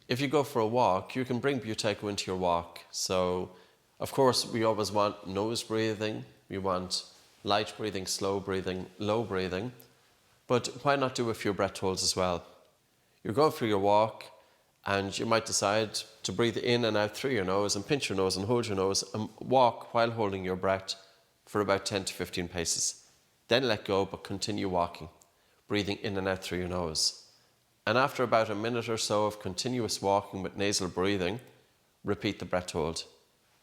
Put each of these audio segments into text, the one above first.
if you go for a walk, you can bring Buteyko into your walk. So, of course, we always want nose breathing. We want light breathing, slow breathing, low breathing. But why not do a few breath holds as well? You're going for your walk and you might decide to breathe in and out through your nose and pinch your nose and hold your nose and walk while holding your breath for about 10 to 15 paces. Then let go, but continue walking, breathing in and out through your nose. And after about a minute or so of continuous walking with nasal breathing, repeat the breath hold.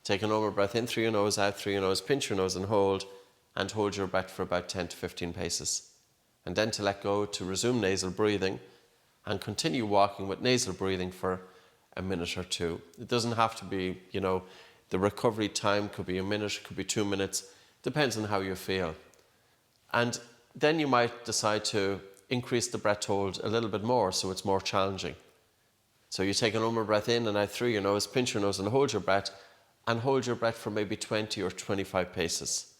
Take a normal breath in through your nose, out through your nose, pinch your nose and hold your breath for about 10 to 15 paces. And then to let go, to resume nasal breathing and continue walking with nasal breathing for a minute or two. It doesn't have to be, the recovery time could be a minute, could be 2 minutes, depends on how you feel. And then you might decide to increase the breath hold a little bit more so it's more challenging. So you take a normal breath in and out through your nose, pinch your nose and hold your breath for maybe 20 or 25 paces.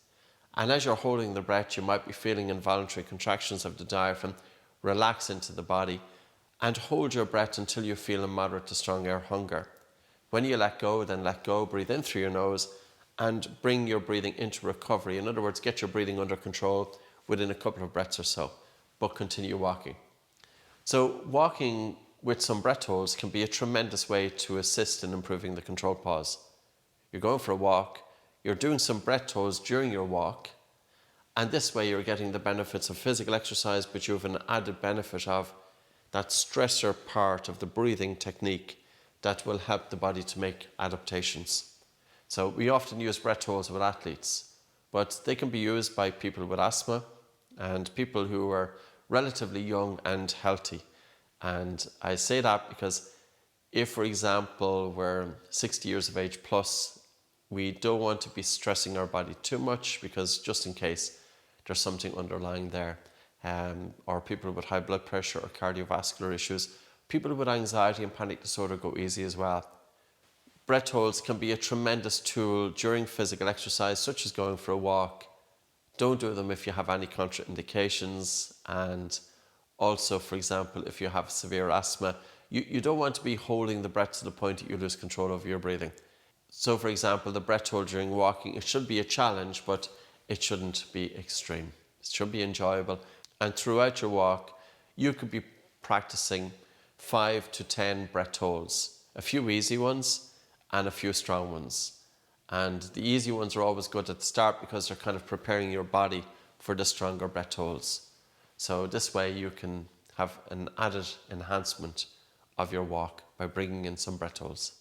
And as you're holding the breath, you might be feeling involuntary contractions of the diaphragm relax into the body, and hold your breath until you feel a moderate to strong air hunger. When you let go, then let go, breathe in through your nose and bring your breathing into recovery. In other words, get your breathing under control within a couple of breaths or so, but continue walking. So walking with some breath holds can be a tremendous way to assist in improving the controlled pause. You're going for a walk, you're doing some breath holds during your walk, and this way you're getting the benefits of physical exercise, but you have an added benefit of that stressor part of the breathing technique that will help the body to make adaptations. So we often use breath holds with athletes, but they can be used by people with asthma and people who are relatively young and healthy. And I say that because if, for example, we're 60 years of age plus, we don't want to be stressing our body too much, because just in case there's something underlying there, or people with high blood pressure or cardiovascular issues. People with anxiety and panic disorder go easy as well. Breath holds can be a tremendous tool during physical exercise, such as going for a walk. Don't do them if you have any contraindications, and also, for example, if you have severe asthma, you don't want to be holding the breath to the point that you lose control over your breathing. So, for example, the breath hold during walking, it should be a challenge, but it shouldn't be extreme. It should be enjoyable. And throughout your walk, you could be practicing 5 to 10 breath holds, a few easy ones and a few strong ones. And the easy ones are always good at the start because they're kind of preparing your body for the stronger breath holds. So this way you can have an added enhancement of your walk by bringing in some breath holds.